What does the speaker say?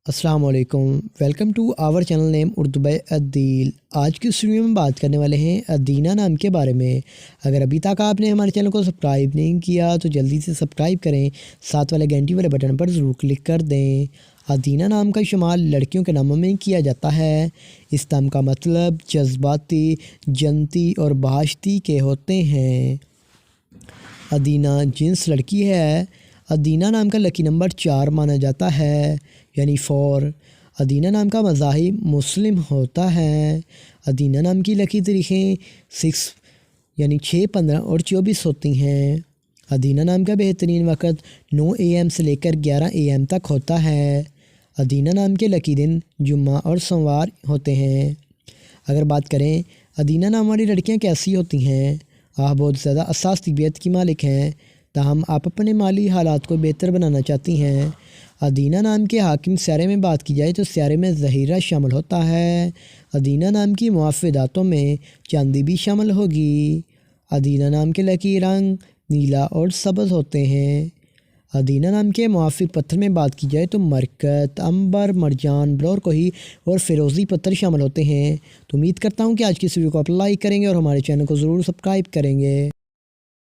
السلام علیکم، welcome to our channel name Urdu by Adeel. آج کی اس ویڈیو میں بات کرنے والے ہیں ادینہ نام کے بارے میں۔ اگر ابھی تک آپ نے ہمارے چینل کو سبسکرائب نہیں کیا تو جلدی سے سبسکرائب کریں، ساتھ والے گھنٹی والے بٹن پر ضرور کلک کر دیں۔ ادینہ نام کا استعمال لڑکیوں کے ناموں میں کیا جاتا ہے۔ اس نام کا مطلب جذباتی، جنتی اور بہاشتی کے ہوتے ہیں۔ ادینہ جنس لڑکی ہے۔ ادینہ نام کا لکی نمبر 4 مانا جاتا ہے، یعنی 4۔ ادینہ نام کا مذاہب مسلم ہوتا ہے۔ ادینہ نام کی لکی تاریخیں 6 یعنی 6، 15 اور 24 ہوتی ہیں۔ ادینہ نام کا بہترین وقت 9 AM سے لے کر 11 AM تک ہوتا ہے۔ ادینہ نام کے لکی دن جمعہ اور سوموار ہوتے ہیں۔ اگر بات کریں ادینہ نام والی لڑکیاں کیسی ہوتی ہیں، آپ بہت زیادہ حساس طبیعت کی مالک ہیں، تاہم آپ اپنے مالی حالات کو بہتر بنانا چاہتی ہیں۔ ادینہ نام کے حاکم سیارے میں بات کی جائے تو سیارے میں ظہیرہ شامل ہوتا ہے۔ ادینہ نام کی موافداتوں میں چاندی بھی شامل ہوگی۔ ادینہ نام کے لکی رنگ نیلا اور سبز ہوتے ہیں۔ ادینہ نام کے موافق پتھر میں بات کی جائے تو مرکت، عنبر، مرجان، بلور کوہی اور فیروزی پتھر شامل ہوتے ہیں۔ تو امید کرتا ہوں کہ آج کی اس ویڈیو کو آپ لائک کریں گے اور ہمارے چینل کو ضرور سبسکرائب کریں گے۔